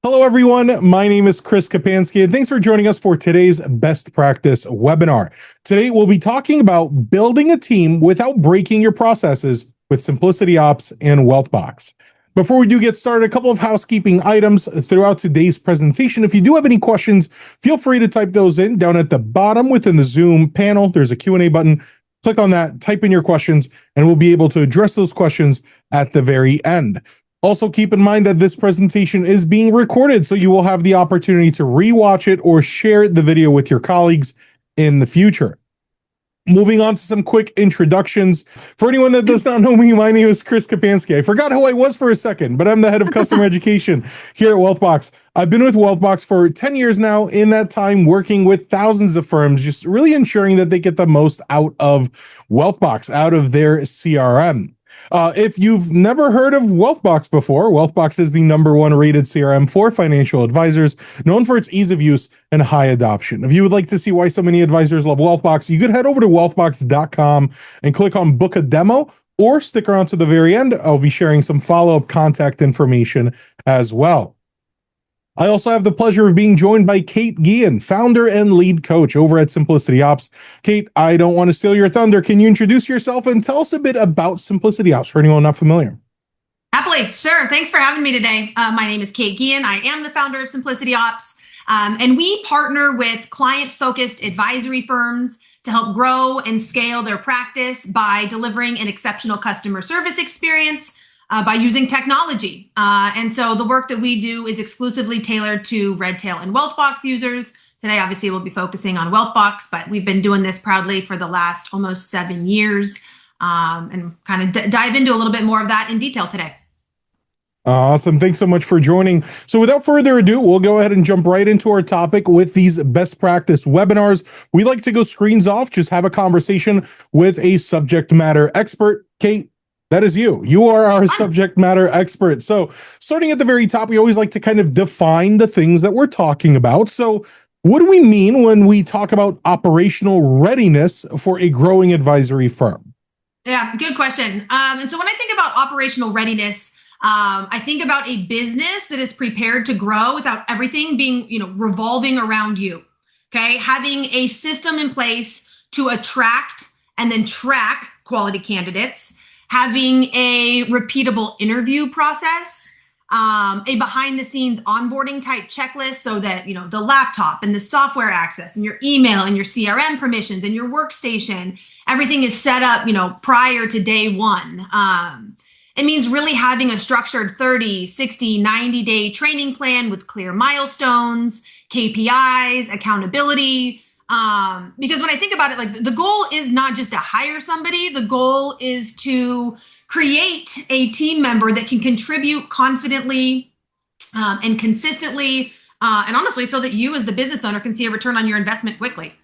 Hello, everyone. My name is Chris Kapansky, and thanks for joining us for today's Best Practice webinar. Today, we'll be talking about building a team without breaking your processes with Simplicity Ops and Wealthbox. Before we do get started, a couple of housekeeping items throughout today's presentation. If you do have any questions, feel free to type those in down at the bottom within the Zoom panel. There's a Q&A button. Click on that, type in your questions, and we'll be able to address those questions at the very end. Also, keep in mind that this presentation is being recorded, so you will have the opportunity to rewatch it or share the video with your colleagues in the future. Moving on to some quick introductions. For anyone that does not know me, my name is Chris Kapansky. I forgot who I was for a second, but I'm the head of customer education here at Wealthbox. I've been with Wealthbox for 10 years now. In that time, working with thousands of firms, just really ensuring that they get the most out of Wealthbox, out of their CRM. If you've never heard of Wealthbox before, Wealthbox is the #1 rated CRM for financial advisors, known for its ease of use and high adoption. If you would like to see why so many advisors love Wealthbox, you could head over to wealthbox.com and click on book a demo, or stick around to the very end. I'll be sharing some follow-up contact information as well. I also have the pleasure of being joined by Kate Guillen, founder and lead coach over at Simplicity Ops. Kate, I don't want to steal your thunder. Can you introduce yourself and tell us a bit about Simplicity Ops for anyone not familiar? Happily, sure. Thanks for having me today. My name is Kate Guillen. I am the founder of Simplicity Ops, and we partner with client-focused advisory firms to help grow and scale their practice by delivering an exceptional customer service experience by using technology. And so the work that we do is exclusively tailored to Redtail and Wealthbox users. Today, obviously, we'll be focusing on Wealthbox, but we've been doing this proudly for the last almost 7 years, and kind of dive into a little bit more of that in detail today. Awesome. Thanks so much for joining. So without further ado, we'll go ahead and jump right into our topic with these best practice webinars. We like to go screens off, just have a conversation with a subject matter expert. Kate, that is you. You are our subject matter expert. So starting at the very top, we always like to kind of define the things that we're talking about. So what do we mean when we talk about operational readiness for a growing advisory firm? Yeah, good question. And so when I think about operational readiness, I think about a business that is prepared to grow without everything being, revolving around you. Okay, having a system in place to attract and then track quality candidates, having a repeatable interview process, a behind the scenes onboarding type checklist so that, the laptop and the software access and your email and your CRM permissions and your workstation, everything is set up, prior to day one. It means really having a structured 30, 60, 90-day training plan with clear milestones, KPIs, accountability. Because when I think about it, like the goal is not just to hire somebody, the goal is to create a team member that can contribute confidently and consistently, and honestly, so that you as the business owner can see a return on your investment quickly.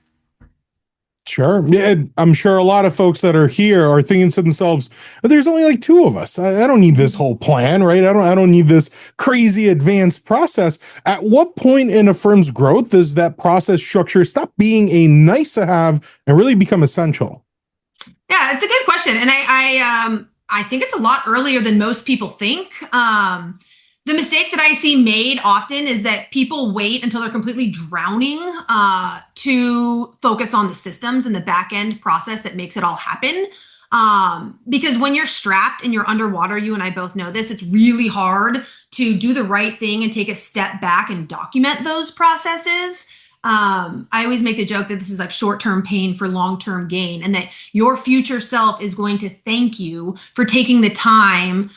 Sure. Yeah, I'm sure a lot of folks that are here are thinking to themselves, there's only like 2 of us. I don't need this whole plan, right? I don't need this crazy advanced process. At what point in a firm's growth does that process structure stop being a nice to have and really become essential? Yeah, it's a good question. And I think it's a lot earlier than most people think. The mistake that I see made often is that people wait until they're completely drowning to focus on the systems and the back end process that makes it all happen. Because when you're strapped and you're underwater, you and I both know this, it's really hard to do the right thing and take a step back and document those processes. I always make the joke that this is like short-term pain for long-term gain, and that your future self is going to thank you for taking the time,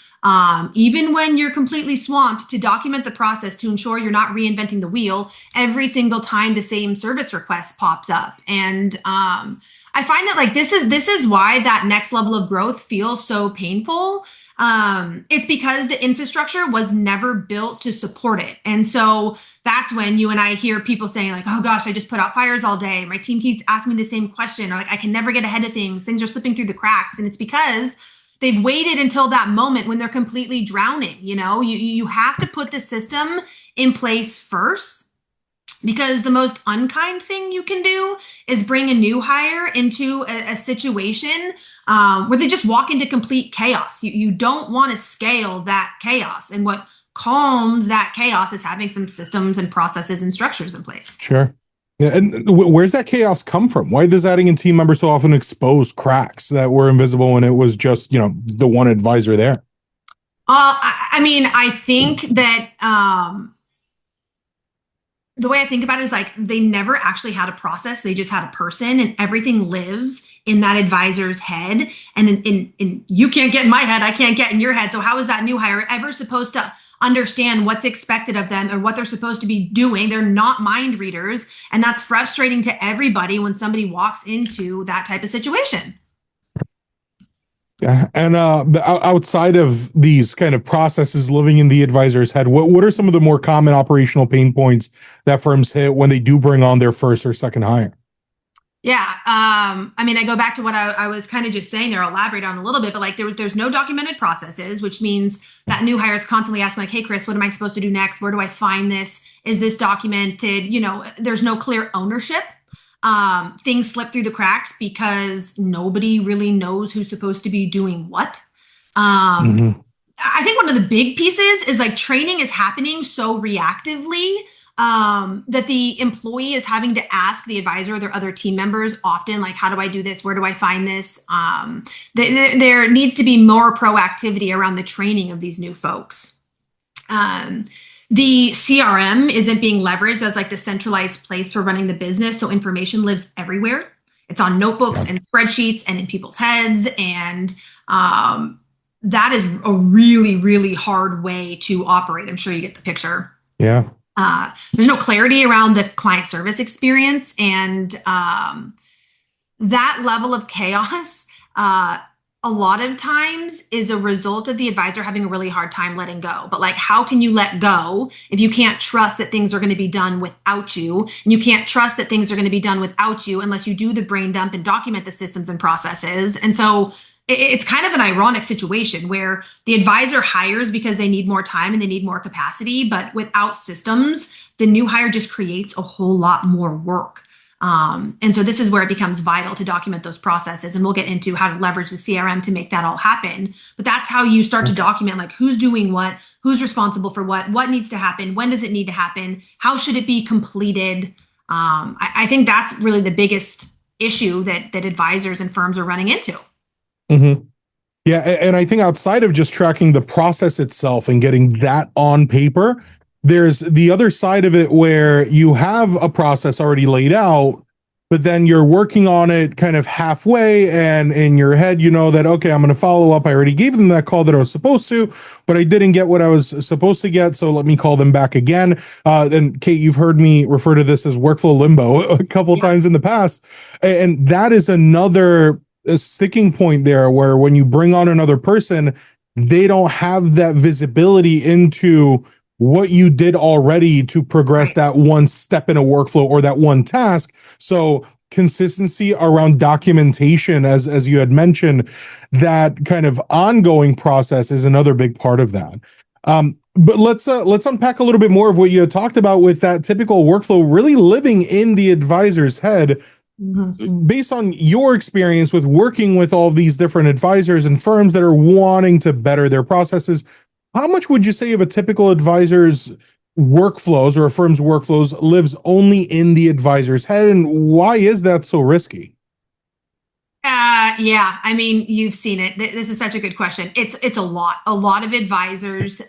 even when you're completely swamped, to document the process to ensure you're not reinventing the wheel every single time the same service request pops up. And I find that like this is why that next level of growth feels so painful. It's because the infrastructure was never built to support it. And so that's when you and I hear people saying like, oh gosh, I just put out fires all day. My team keeps asking me the same question, or like, I can never get ahead of things. Things are slipping through the cracks. And it's because they've waited until that moment when they're completely drowning. You have to put the system in place first. Because the most unkind thing you can do is bring a new hire into a situation where they just walk into complete chaos. You don't want to scale that chaos. And what calms that chaos is having some systems and processes and structures in place. Sure. Yeah, and where's that chaos come from? Why does adding in team members so often expose cracks that were invisible when it was just, the one advisor there? I mean, I think that the way I think about it is like they never actually had a process. They just had a person, and everything lives in that advisor's head. And in you can't get in my head, I can't get in your head. So how is that new hire ever supposed to understand what's expected of them or what they're supposed to be doing? They're not mind readers. And that's frustrating to everybody when somebody walks into that type of situation. Yeah. And outside of these kind of processes living in the advisor's head, what are some of the more common operational pain points that firms hit when they do bring on their first or second hire? Yeah. I mean, I go back to what I was kind of just saying there, I'll elaborate on a little bit, but like there's no documented processes, which means that new hire is constantly asking like, hey, Chris, what am I supposed to do next? Where do I find this? Is this documented? There's no clear ownership. Things slip through the cracks because nobody really knows who's supposed to be doing what. I think one of the big pieces is like training is happening so reactively that the employee is having to ask the advisor or their other team members often, like, how do I do this? Where do I find this? There needs to be more proactivity around the training of these new folks. The CRM isn't being leveraged as like the centralized place for running the business. So information lives everywhere. It's on notebooks and spreadsheets and in people's heads. And that is a really, really hard way to operate. I'm sure you get the picture. Yeah. There's no clarity around the client service experience. And that level of chaos, a lot of times is a result of the advisor having a really hard time letting go. But like, how can you let go if you can't trust that things are going to be done without you? And you can't trust that things are going to be done without you unless you do the brain dump and document the systems and processes. And so it's kind of an ironic situation where the advisor hires because they need more time and they need more capacity, but without systems, the new hire just creates a whole lot more work. And so this is where it becomes vital to document those processes. And we'll get into how to leverage the CRM to make that all happen. But that's how you start to document like who's doing what, who's responsible for what needs to happen, when does it need to happen, how should it be completed? I think that's really the biggest issue that advisors and firms are running into. Mm-hmm. Yeah. And I think outside of just tracking the process itself and getting that on paper, there's the other side of it where you have a process already laid out, but then you're working on it kind of halfway, and in your head, you know that, okay, I'm going to follow up. I already gave them that call that I was supposed to, but I didn't get what I was supposed to get. So let me call them back again. And Kate, you've heard me refer to this as workflow limbo a couple times in the past. And that is another sticking point there where when you bring on another person, they don't have that visibility into what you did already to progress that one step in a workflow or that one task. So consistency around documentation, as you had mentioned, that kind of ongoing process is another big part of that. But let's unpack a little bit more of what you had talked about with that typical workflow really living in the advisor's head. Mm-hmm. Based on your experience with working with all these different advisors and firms that are wanting to better their processes, how much would you say of a typical advisor's workflows or a firm's workflows lives only in the advisor's head, and why is that so risky? Yeah, I mean, you've seen it. This is such a good question. It's a lot of advisors.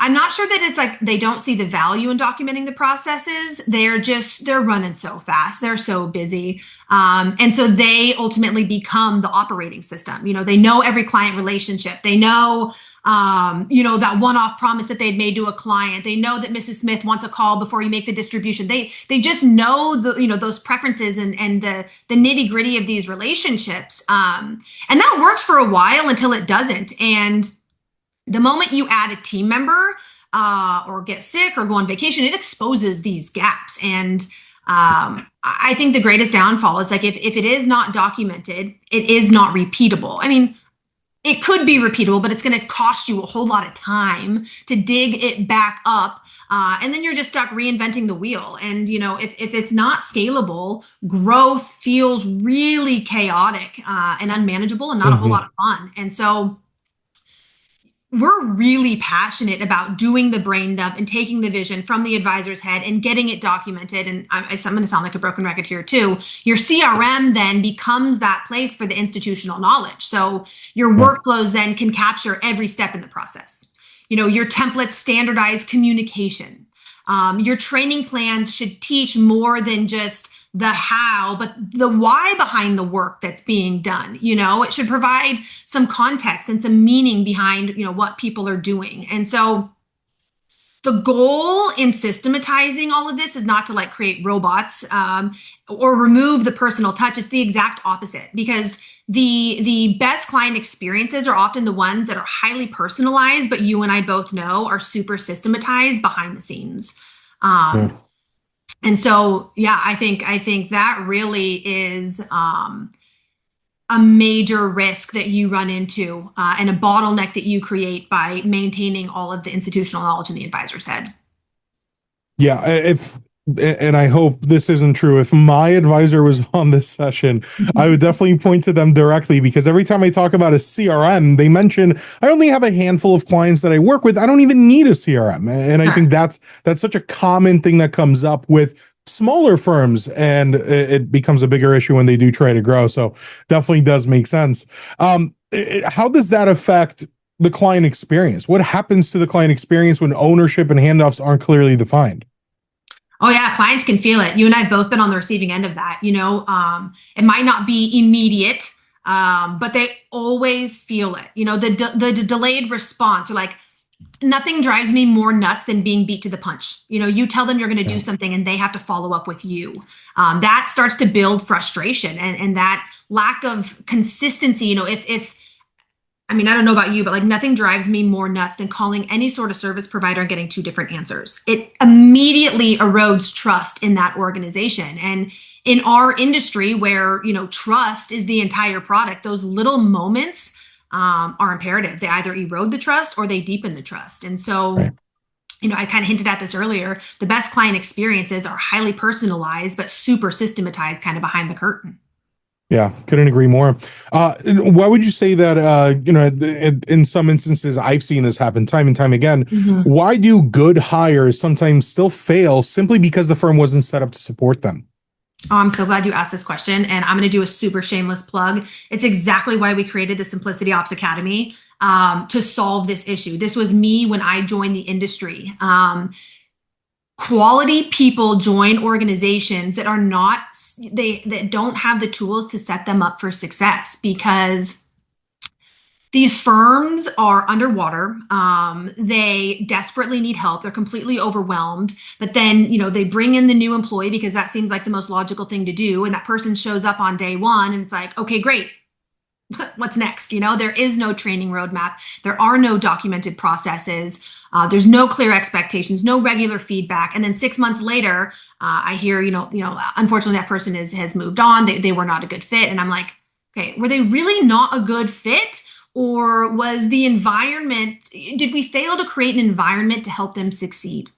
I'm not sure that it's like they don't see the value in documenting the processes. They're running so fast. They're so busy. And so they ultimately become the operating system. They know every client relationship. They know, that one-off promise that they'd made to a client. They know that Mrs. Smith wants a call before you make the distribution. They just know those preferences and the nitty-gritty of these relationships. And that works for a while until it doesn't. And the moment you add a team member or get sick or go on vacation, it exposes these gaps. And I think the greatest downfall is like if it is not documented, it is not repeatable. I mean, it could be repeatable, but it's going to cost you a whole lot of time to dig it back up. And then you're just stuck reinventing the wheel. And, if it's not scalable, growth feels really chaotic and unmanageable and not a whole lot of fun. And so we're really passionate about doing the brain dump and taking the vision from the advisor's head and getting it documented. And I'm going to sound like a broken record here too. Your CRM then becomes that place for the institutional knowledge. So your workflows then can capture every step in the process. Your templates standardize communication. Your training plans should teach more than just the how, but the why behind the work that's being done. It should provide some context and some meaning behind, what people are doing. And so the goal in systematizing all of this is not to create robots or remove the personal touch. It's the exact opposite, because the best client experiences are often the ones that are highly personalized, but you and I both know are super systematized behind the scenes. And so, I think that really is a major risk that you run into and a bottleneck that you create by maintaining all of the institutional knowledge in the advisor's head. Yeah, and I hope this isn't true. If my advisor was on this session, I would definitely point to them directly, because every time I talk about a CRM, they mention I only have a handful of clients that I work with. I don't even need a CRM. And I think that's such a common thing that comes up with smaller firms, and it becomes a bigger issue when they do try to grow. So definitely does make sense. How does that affect the client experience? What happens to the client experience when ownership and handoffs aren't clearly defined? Oh yeah, clients can feel it. You and I have both been on the receiving end of that. It might not be immediate, but they always feel it. The delayed response, or nothing drives me more nuts than being beat to the punch. You tell them you're going to do something and they have to follow up with you. That starts to build frustration and that lack of consistency. If I don't know about you, but nothing drives me more nuts than calling any sort of service provider and getting two different answers. It immediately erodes trust in that organization. And in our industry where, trust is the entire product, those little moments are imperative. They either erode the trust or they deepen the trust. And so, I kind of hinted at this earlier. The best client experiences are highly personalized, but super systematized, kind of behind the curtain. Yeah, couldn't agree more. Why would you say that, in some instances, I've seen this happen time and time again. Why do good hires sometimes still fail simply because the firm wasn't set up to support them? Oh, I'm so glad you asked this question. And I'm going to do a super shameless plug. It's exactly why we created the Simplicity Ops Academy, to solve this issue. This was me when I joined the industry. Quality people join organizations that don't have the tools to set them up for success, because these firms are underwater. They desperately need help. They're completely overwhelmed. But then, they bring in the new employee because that seems like the most logical thing to do. And that person shows up on day one and it's like, okay, great. What's next? There is no training roadmap. There are no documented processes. There's no clear expectations, no regular feedback. And then 6 months later, I hear, unfortunately that person has moved on. They were not a good fit. And I'm like, okay, were they really not a good fit? Or was the environment, did we fail to create an environment to help them succeed?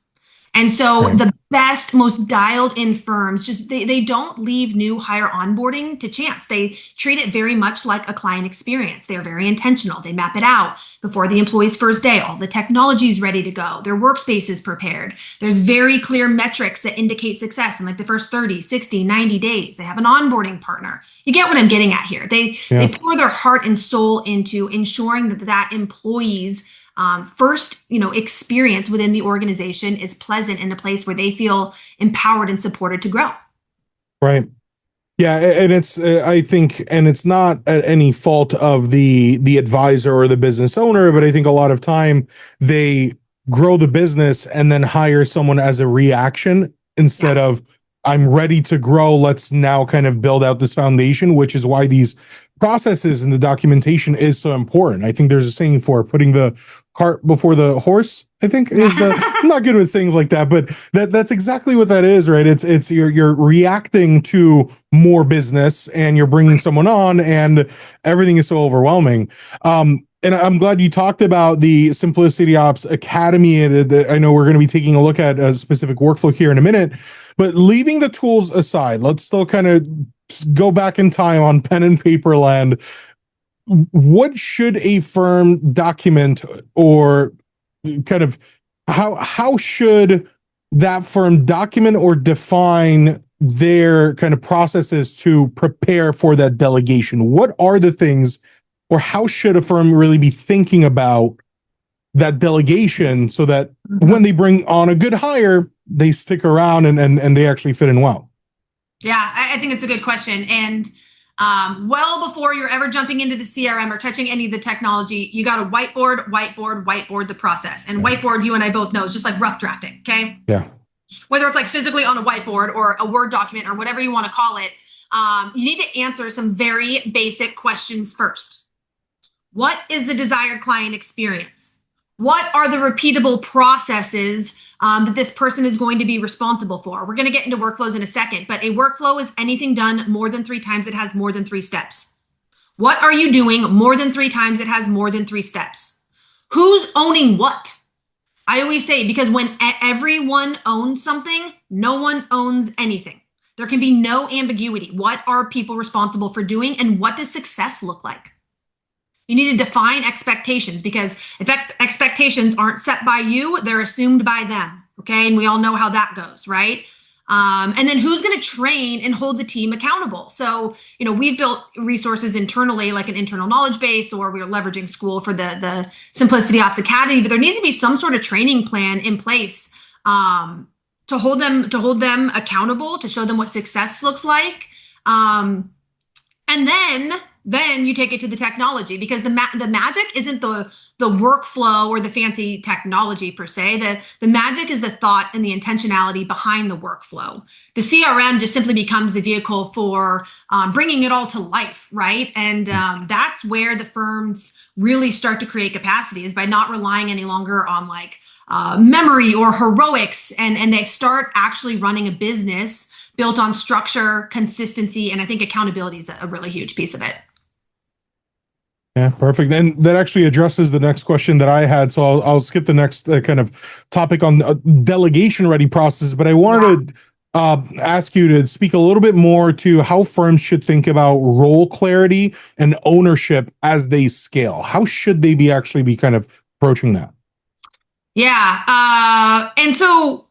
And so the best, most dialed in firms, just they don't leave new hire onboarding to chance. They treat it very much like a client experience. They are very intentional. They map it out before the employee's first day. All the technology is ready to go. Their workspace is prepared. There's very clear metrics that indicate success in the first 30, 60, 90 days. They have an onboarding partner. You get what I'm getting at here. They pour their heart and soul into ensuring that employee's first, experience within the organization is pleasant, in a place where they feel empowered and supported to grow. Right. Yeah, and I think, and it's not at any fault of the advisor or the business owner, but I think a lot of time they grow the business and then hire someone as a reaction instead of, I'm ready to grow. Let's now kind of build out this foundation, which is why these processes and the documentation is so important. I think there's a saying for putting the cart before the horse, I think is I'm not good with sayings like that, but that's exactly what that is, right? It's you're reacting to more business and you're bringing someone on and everything is so overwhelming. And I'm glad you talked about the Simplicity Ops Academy. And I know we're going to be taking a look at a specific workflow here in a minute, but leaving the tools aside, let's still kind of go back in time on pen and paper land. what should a firm document, or kind of how should that firm document or define their kind of processes to prepare for that delegation? What are the things, or how should a firm really be thinking about that delegation so that when they bring on a good hire, they stick around and they actually fit in well? Yeah, I think it's a good question. And well before you're ever jumping into the CRM or touching any of the technology, you got to whiteboard the process. And whiteboard, you and I both know, is just like rough drafting. Okay. Yeah. Whether it's like physically on a whiteboard or a Word document or whatever you want to call it, you need to answer some very basic questions first. What is the desired client experience? What are the repeatable processes that this person is going to be responsible for? We're going to get into workflows in a second, but a workflow is anything done more than 3 times. It has more than 3 steps. What are you doing more than 3 times? It has more than 3 steps. Who's owning what? I always say, because when everyone owns something, no one owns anything. There can be no ambiguity. What are people responsible for doing, and what does success look like? You need to define expectations, because if expectations aren't set by you, they're assumed by them. Okay. And we all know how that goes, right? And then who's going to train and hold the team accountable? So, we've built resources internally, like an internal knowledge base, or we're leveraging school for the Simplicity Ops Academy, but there needs to be some sort of training plan in place to hold them accountable, to show them what success looks like. And then you take it to the technology, because the magic isn't the workflow or the fancy technology per se. The magic is the thought and the intentionality behind the workflow. The CRM just simply becomes the vehicle for bringing it all to life, right? And that's where the firms really start to create capacity, is by not relying any longer on like memory or heroics, and they start actually running a business built on structure, consistency, and I think accountability is a really huge piece of it. Yeah, perfect. And that actually addresses the next question that I had. So I'll skip the next kind of topic on delegation ready process. But I wanted to ask you to speak a little bit more to how firms should think about role clarity and ownership as they scale. How should they actually be kind of approaching that? Yeah. And so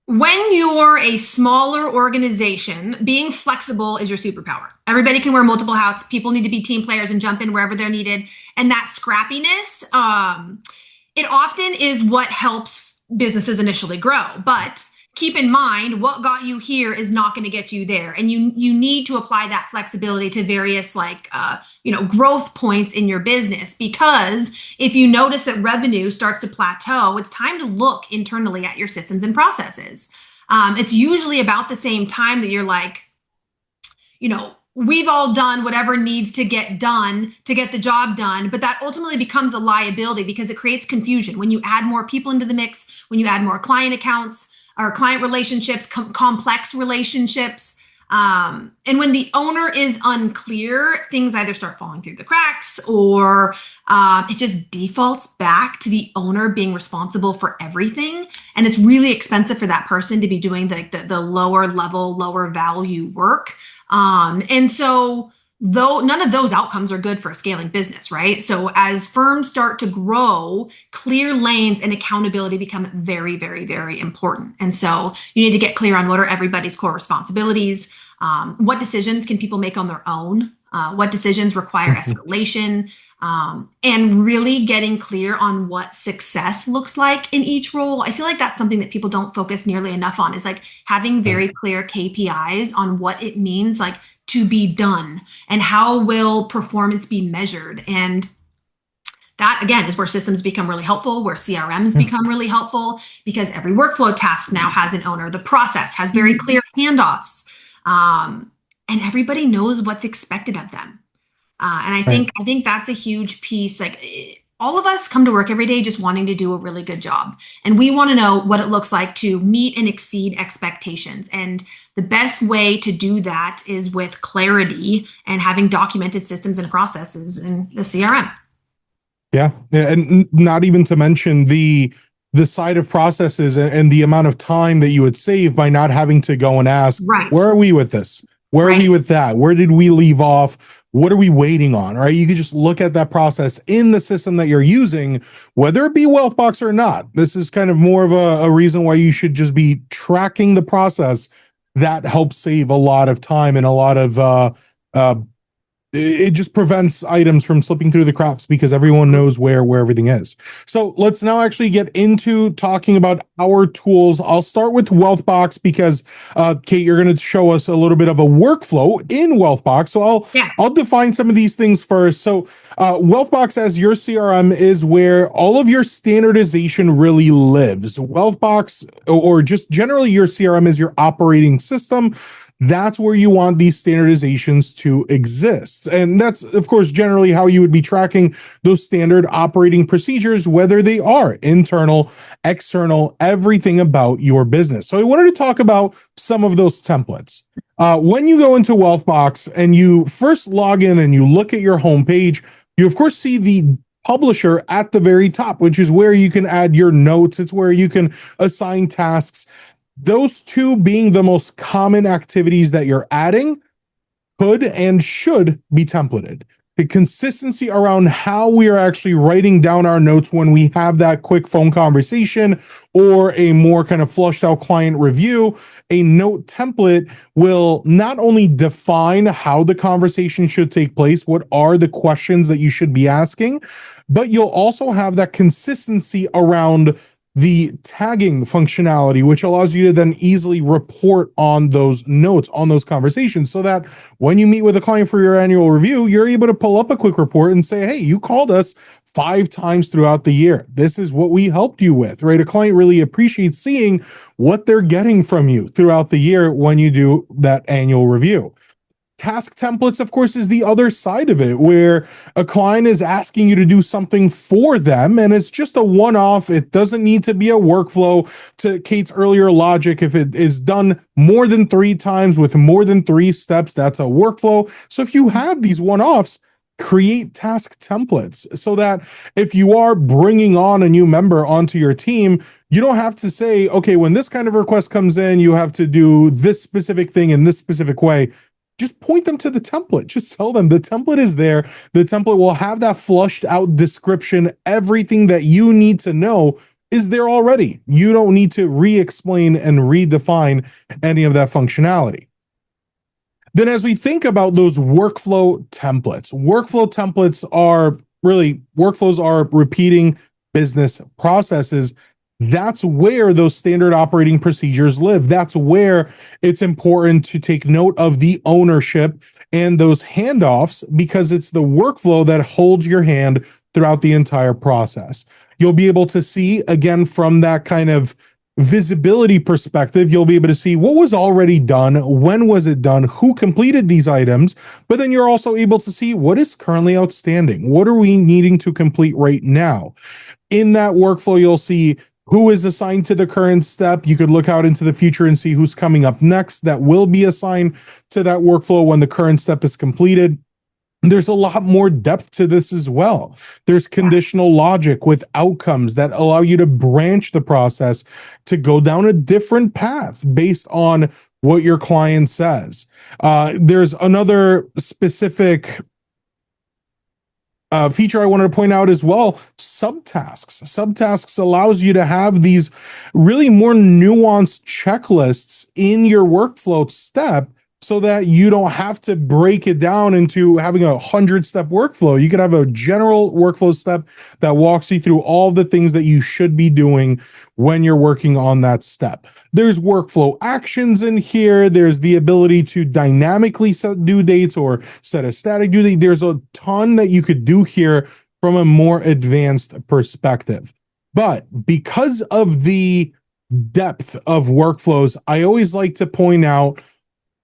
when you're a smaller organization, being flexible is your superpower. Everybody can wear multiple hats. People need to be team players and jump in wherever they're needed. And that scrappiness, it often is what helps businesses initially grow. But keep in mind, what got you here is not going to get you there. And you need to apply that flexibility to various growth points in your business, because if you notice that revenue starts to plateau, it's time to look internally at your systems and processes. It's usually about the same time that you're like, we've all done whatever needs to get done to get the job done, but that ultimately becomes a liability because it creates confusion. When you add more people into the mix, when you add more client accounts, or client relationships, complex relationships. And when the owner is unclear, things either start falling through the cracks, or it just defaults back to the owner being responsible for everything. And it's really expensive for that person to be doing the lower level, lower value work. And so though none of those outcomes are good for a scaling business, right? So as firms start to grow, clear lanes and accountability become very, very, very important. And so you need to get clear on what are everybody's core responsibilities. What decisions can people make on their own? What decisions require escalation? And really getting clear on what success looks like in each role. I feel like that's something that people don't focus nearly enough on, is like having very clear KPIs on what it means, like, to be done, and how will performance be measured. And that, again, is where systems become really helpful, where CRMs become really helpful, because every workflow task now has an owner. The process has very clear handoffs, and everybody knows what's expected of them. And I think that's a huge piece. Like, all of us come to work every day just wanting to do a really good job. And we want to know what it looks like to meet and exceed expectations. And the best way to do that is with clarity and having documented systems and processes in the CRM. Yeah. And not even to mention the side of processes and the amount of time that you would save by not having to go and ask, where are we with this? Where are we Right. with that? Where did we leave off? What are we waiting on? Right? You can just look at that process in the system that you're using, whether it be Wealthbox or not. This is kind of more of a reason why you should just be tracking the process. That helps save a lot of time and a lot of uh, it just prevents items from slipping through the cracks because everyone knows where everything is. So let's now actually get into talking about our tools. I'll start with Wealthbox because Kate, you're going to show us a little bit of a workflow in Wealthbox. So I'll define some of these things first. So Wealthbox as your CRM is where all of your standardization really lives. Wealthbox, or just generally your CRM, is your operating system. That's where you want these standardizations to exist. And that's, of course, generally how you would be tracking those standard operating procedures, whether they are internal, external, everything about your business. So I wanted to talk about some of those templates. When you go into Wealthbox and you first log in and you look at your homepage, you, of course, see the publisher at the very top, which is where you can add your notes. It's where you can assign tasks. Those two being the most common activities that you're adding could and should be templated. The consistency around how we are actually writing down our notes when we have that quick phone conversation or a more kind of flushed out client review, a note template will not only define how the conversation should take place, what are the questions that you should be asking, but you'll also have that consistency around the tagging functionality, which allows you to then easily report on those notes, on those conversations, so that when you meet with a client for your annual review, you're able to pull up a quick report and say, hey, you called us 5 times throughout the year. This is what we helped you with, right? A client really appreciates seeing what they're getting from you throughout the year when you do that annual review. Task templates, of course, is the other side of it, where a client is asking you to do something for them and it's just a one-off. It doesn't need to be a workflow. To Kate's earlier logic, if it is done more than 3 times with more than 3 steps, that's a workflow. So if you have these one-offs, create task templates so that if you are bringing on a new member onto your team, you don't have to say, okay, when this kind of request comes in, you have to do this specific thing in this specific way. Just point them to the template. Just tell them the template is there. The template will have that flushed out description. Everything that you need to know is there already. You don't need to re-explain and redefine any of that functionality. Then as we think about those workflow templates are really, workflows are repeating business processes. That's where those standard operating procedures live. That's where it's important to take note of the ownership and those handoffs, because it's the workflow that holds your hand throughout the entire process. You'll be able to see, again, from that kind of visibility perspective, you'll be able to see what was already done, when was it done, who completed these items, but then you're also able to see what is currently outstanding. What are we needing to complete right now? In that workflow, you'll see who is assigned to the current step. You could look out into the future and see who's coming up next that will be assigned to that workflow when the current step is completed. There's a lot more depth to this as well. There's conditional logic with outcomes that allow you to branch the process to go down a different path based on what your client says. There's another specific feature I wanted to point out as well: subtasks. Subtasks allows you to have these really more nuanced checklists in your workflow step, so that you don't have to break it down into having a 100-step workflow. You can have a general workflow step that walks you through all the things that you should be doing when you're working on that step. There's workflow actions in here. There's the ability to dynamically set due dates or set a static due date. There's a ton that you could do here from a more advanced perspective. But because of the depth of workflows, I always like to point out,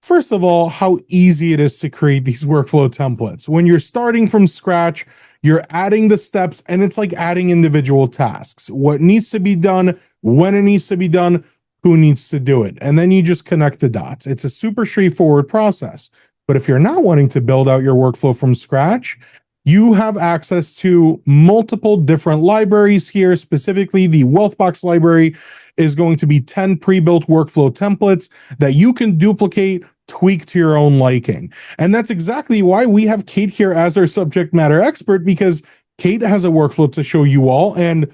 first of all, how easy it is to create these workflow templates. When you're starting from scratch, you're adding the steps, and it's like adding individual tasks. What needs to be done, when it needs to be done, who needs to do it. And then you just connect the dots. It's a super straightforward process. But if you're not wanting to build out your workflow from scratch, you have access to multiple different libraries here. Specifically, the Wealthbox library is going to be 10 pre-built workflow templates that you can duplicate tweak to your own liking. And that's exactly why we have Kate here as our subject matter expert, because Kate has a workflow to show you all. And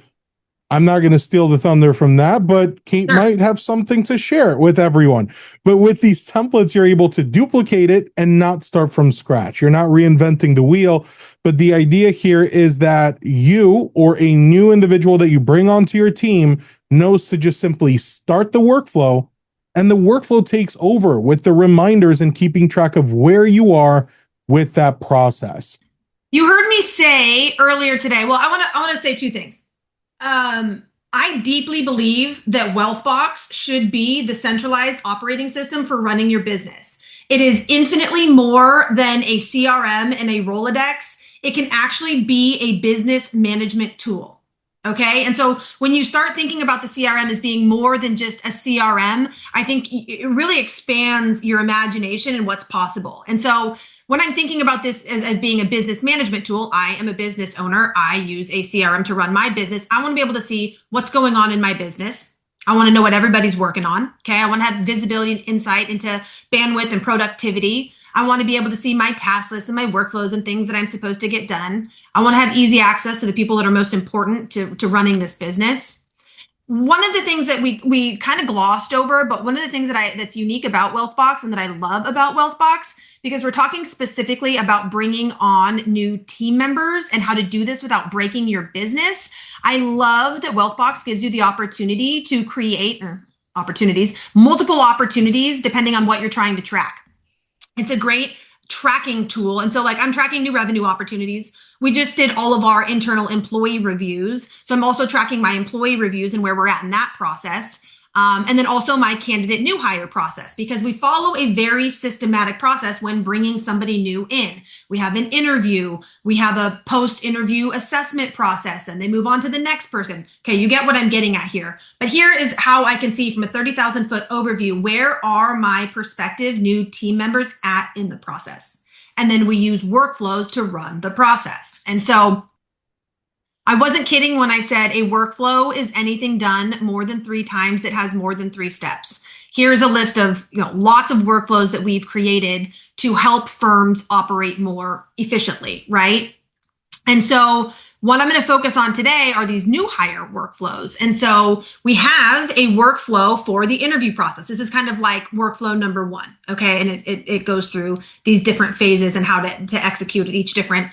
I'm not going to steal the thunder from that, but Kate might have something to share with everyone. But with these templates, you're able to duplicate it and not start from scratch. You're not reinventing the wheel. But the idea here is that you or a new individual that you bring onto your team knows to just simply start the workflow, and the workflow takes over with the reminders and keeping track of where you are with that process. You heard me say earlier today, well, I want to say two things. I deeply believe that Wealthbox should be the centralized operating system for running your business. It is infinitely more than a CRM and a Rolodex. It can actually be a business management tool. Okay. And so when you start thinking about the CRM as being more than just a CRM, I think it really expands your imagination and what's possible. And so when I'm thinking about this as being a business management tool, I am a business owner. I use a CRM to run my business. I want to be able to see what's going on in my business. I want to know what everybody's working on. Okay. I want to have visibility and insight into bandwidth and productivity. I want to be able to see my task lists and my workflows and things that I'm supposed to get done. I want to have easy access to the people that are most important to running this business. One of the things that we kind of glossed over, but one of the things that's unique about Wealthbox and that I love about Wealthbox, because we're talking specifically about bringing on new team members and how to do this without breaking your business. I love that Wealthbox gives you the opportunity to create multiple opportunities, depending on what you're trying to track. It's a great tracking tool. And so like I'm tracking new revenue opportunities. We just did all of our internal employee reviews. So I'm also tracking my employee reviews and where we're at in that process. And then also my candidate new hire process, because we follow a very systematic process when bringing somebody new in. We have an interview, we have a post-interview assessment process, and they move on to the next person. Okay, you get what I'm getting at here. But here is how I can see from a 30,000 foot overview, where are my prospective new team members at in the process? And then we use workflows to run the process. And so I wasn't kidding when I said a workflow is anything done more than 3 times that has more than 3 steps. Here's a list of lots of workflows that we've created to help firms operate more efficiently, right? And so what I'm going to focus on today are these new hire workflows. And so we have a workflow for the interview process. This is kind of like workflow number 1, okay? And it goes through these different phases and how to execute at each different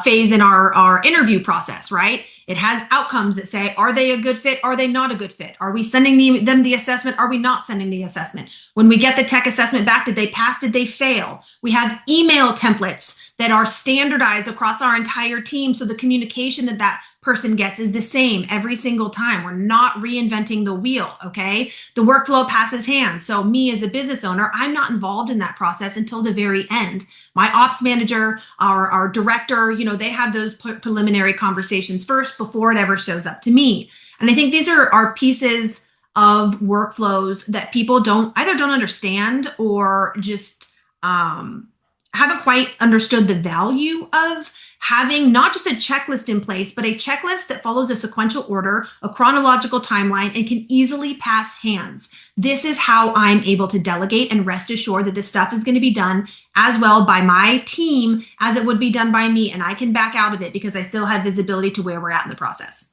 phase in our interview process, right? It has outcomes that say, are they a good fit? Are they not a good fit? Are we sending them the assessment? Are we not sending the assessment? When we get the tech assessment back, did they pass? Did they fail? We have email templates that are standardized across our entire team, so the communication that person gets is the same every single time. We're not reinventing the wheel, okay? The workflow passes hands. So me as a business owner, I'm not involved in that process until the very end. My ops manager, our director, they have those preliminary conversations first before it ever shows up to me. And I think these are pieces of workflows that people don't understand or just haven't quite understood the value of having not just a checklist in place, but a checklist that follows a sequential order, a chronological timeline, and can easily pass hands. This is how I'm able to delegate and rest assured that this stuff is going to be done as well by my team as it would be done by me. And I can back out of it because I still have visibility to where we're at in the process.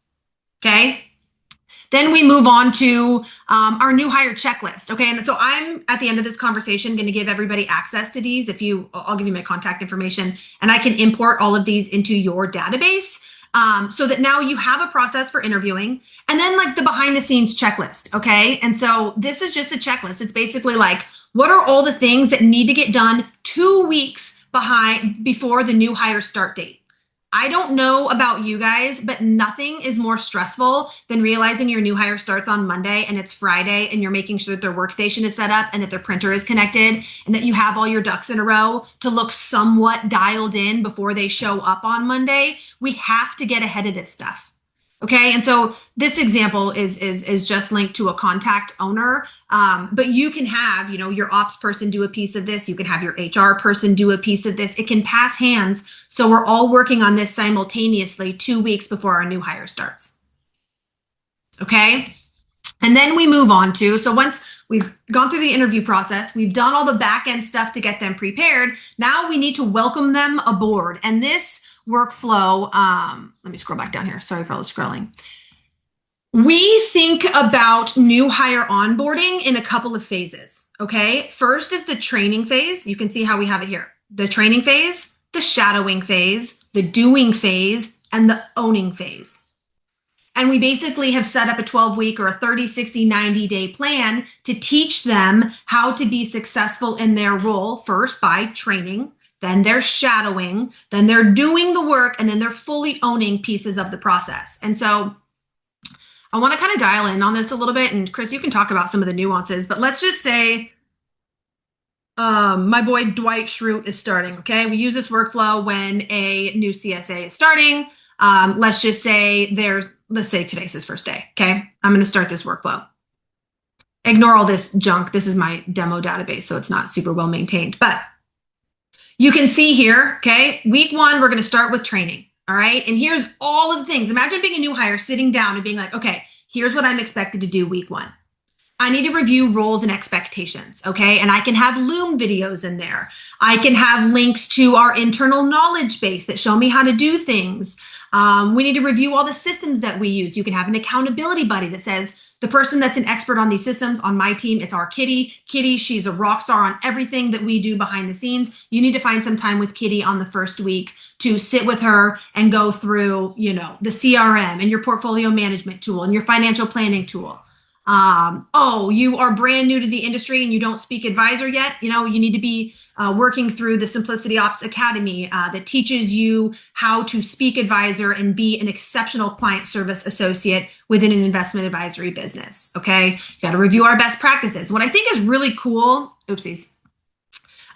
Okay. Then we move on to our new hire checklist. Okay. And so I'm at the end of this conversation going to give everybody access to these. I'll give you my contact information and I can import all of these into your database so that now you have a process for interviewing and then like the behind the scenes checklist. Okay. And so this is just a checklist. It's basically like, what are all the things that need to get done 2 weeks before the new hire start date? I don't know about you guys, but nothing is more stressful than realizing your new hire starts on Monday and it's Friday and you're making sure that their workstation is set up and that their printer is connected and that you have all your ducks in a row to look somewhat dialed in before they show up on Monday. We have to get ahead of this stuff. Okay. And so this example is just linked to a contact owner. But you can have, your ops person do a piece of this. You can have your HR person do a piece of this. It can pass hands. So we're all working on this simultaneously 2 weeks before our new hire starts. Okay. And then we move on to, so once We've gone through the interview process. We've done all the back end stuff to get them prepared. Now we need to welcome them aboard. And this workflow, let me scroll back down here. Sorry for all the scrolling. We think about new hire onboarding in a couple of phases. Okay. First is the training phase. You can see how we have it here. The training phase, the shadowing phase, the doing phase, and the owning phase. And we basically have set up a 12-week or a 30, 60, 90-day plan to teach them how to be successful in their role, first by training, then they're shadowing, then they're doing the work, and then they're fully owning pieces of the process. And so I want to kind of dial in on this a little bit. And Chris, you can talk about some of the nuances, but let's just say my boy Dwight Schrute is starting. Okay. We use this workflow when a new CSA is starting. Let's just say let's say today's his first day. Okay. I'm going to start this workflow. Ignore all this junk. This is my demo database, so it's not super well maintained, but you can see here, okay, week 1, we're going to start with training. All right. And here's all of the things. Imagine being a new hire, sitting down and being like, okay, here's what I'm expected to do week 1. I need to review roles and expectations. Okay. And I can have Loom videos in there. I can have links to our internal knowledge base that show me how to do things. We need to review all the systems that we use. You can have an accountability buddy that says, the person that's an expert on these systems on my team, it's our Kitty. Kitty, she's a rock star on everything that we do behind the scenes. You need to find some time with Kitty on the first week to sit with her and go through, the CRM and your portfolio management tool and your financial planning tool. You are brand new to the industry and you don't speak advisor yet. You need to be working through the Simplicity Ops Academy that teaches you how to speak advisor and be an exceptional client service associate within an investment advisory business. Okay. You got to review our best practices. What I think is really cool,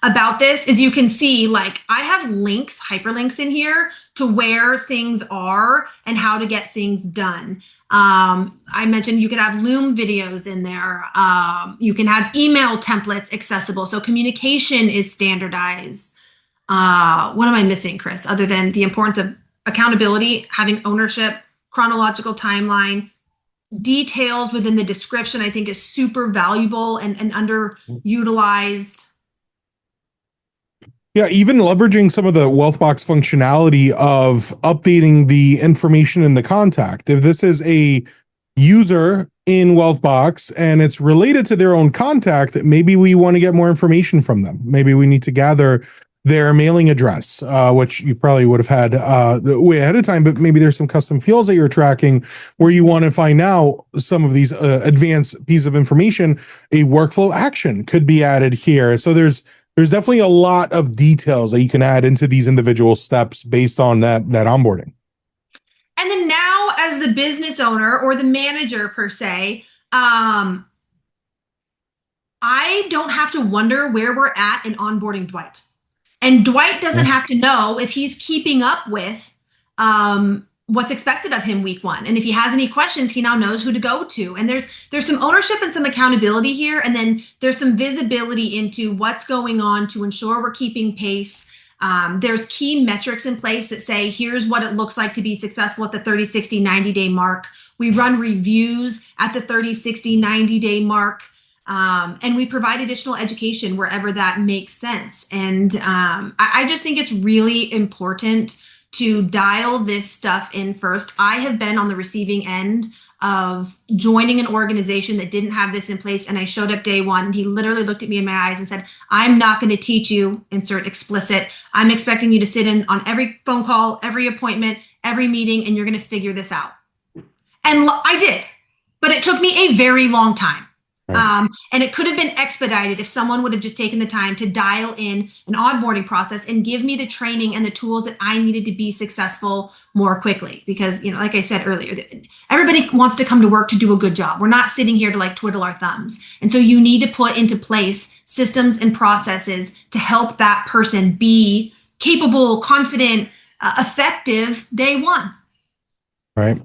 about this is you can see, like, I have links, hyperlinks in here to where things are and how to get things done. I mentioned you could have Loom videos in there. You can have email templates accessible. So communication is standardized. What am I missing, Chris? Other than the importance of accountability, having ownership, chronological timeline, details within the description, I think is super valuable and underutilized. Yeah, even leveraging some of the Wealthbox functionality of updating the information in the contact. If this is a user in Wealthbox and it's related to their own contact, maybe we want to get more information from them. Maybe we need to gather their mailing address, which you probably would have had way ahead of time, but maybe there's some custom fields that you're tracking where you want to find out some of these advanced pieces of information. A workflow action could be added here. So there's definitely a lot of details that you can add into these individual steps based on that onboarding. And then now, as the business owner or the manager per se, I don't have to wonder where we're at in onboarding Dwight. And Dwight doesn't have to know if he's keeping up with what's expected of him week 1. And if he has any questions, he now knows who to go to. And there's some ownership and some accountability here. And then there's some visibility into what's going on to ensure we're keeping pace. There's key metrics in place that say, here's what it looks like to be successful at the 30, 60, 90-day mark. We run reviews at the 30, 60, 90-day mark. And we provide additional education wherever that makes sense. And I just think it's really important to dial this stuff in first. I have been on the receiving end of joining an organization that didn't have this in place. And I showed up day 1 and he literally looked at me in my eyes and said, I'm not going to teach you, insert explicit. I'm expecting you to sit in on every phone call, every appointment, every meeting, and you're going to figure this out. And I did, but it took me a very long time. And it could have been expedited if someone would have just taken the time to dial in an onboarding process and give me the training and the tools that I needed to be successful more quickly. Because, like I said earlier, everybody wants to come to work to do a good job. We're not sitting here to twiddle our thumbs. And so you need to put into place systems and processes to help that person be capable, confident, effective day 1. Right.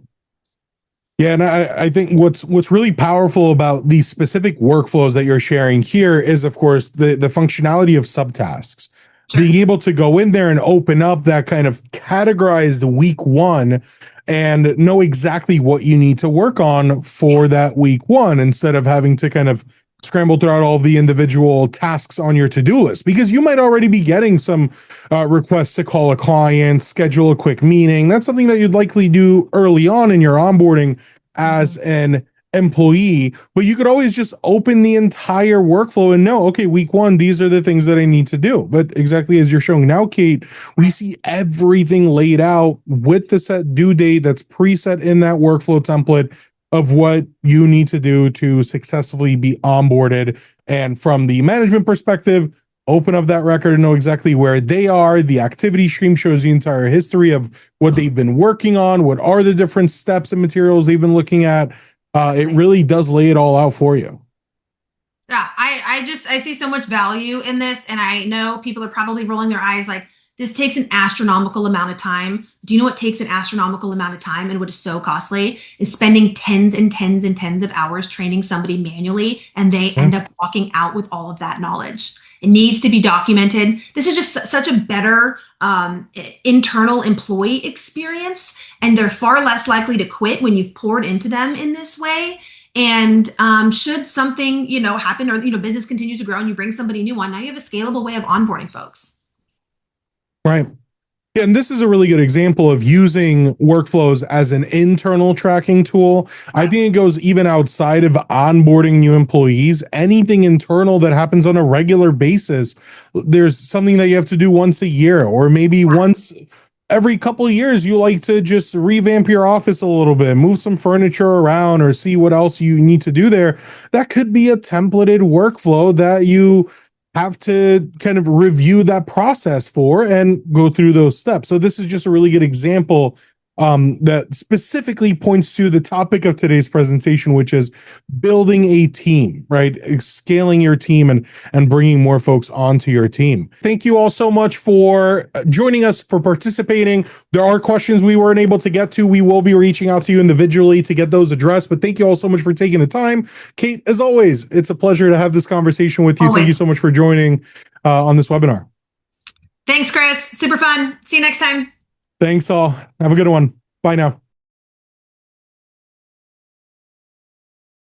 Yeah, and I think what's really powerful about these specific workflows that you're sharing here is, of course, the functionality of subtasks. Sure. Being able to go in there and open up that kind of categorized week 1 and know exactly what you need to work on for that week 1 instead of having to kind of scramble throughout all the individual tasks on your to-do list, because you might already be getting some requests to call a client, schedule a quick meeting. That's something that you'd likely do early on in your onboarding as an employee, but you could always just open the entire workflow and know, okay, week one, these are the things that I need to do. But exactly as you're showing now, Kate, we see everything laid out with the set due date that's preset in that workflow template of what you need to do to successfully be onboarded. And from the management perspective, open up that record and know exactly where they are. The activity stream shows the entire history of what they've been working on, what are the different steps and materials they've been looking at. It really does lay it all out for you. Yeah, I see so much value in this, and I know people are probably rolling their eyes like, this takes an astronomical amount of time. Do you know what takes an astronomical amount of time and what is so costly is spending tens and tens and tens of hours training somebody manually, and they end up walking out with all of that knowledge. It needs to be documented. This is just such a better internal employee experience, and they're far less likely to quit when you've poured into them in this way. And should something, happen, or, business continues to grow and you bring somebody new on, now you have a scalable way of onboarding folks. Right. Yeah, and this is a really good example of using workflows as an internal tracking tool. I think it goes even outside of onboarding new employees. Anything internal that happens on a regular basis, there's something that you have to do once a year, or maybe once every couple of years. You like to just revamp your office a little bit, move some furniture around, or see what else you need to do there. That could be a templated workflow that you have to kind of review that process for and go through those steps. So this is just a really good example that specifically points to the topic of today's presentation, which is building a team, right? Scaling your team and bringing more folks onto your team. Thank you all so much for joining us, for participating. There are questions we weren't able to get to. We will be reaching out to you individually to get those addressed, but thank you all so much for taking the time. Kate, as always, it's a pleasure to have this conversation with you. Always. Thank you so much for joining on this webinar. Thanks, Chris. Super fun. See you next time. Thanks all. Have a good one. Bye now.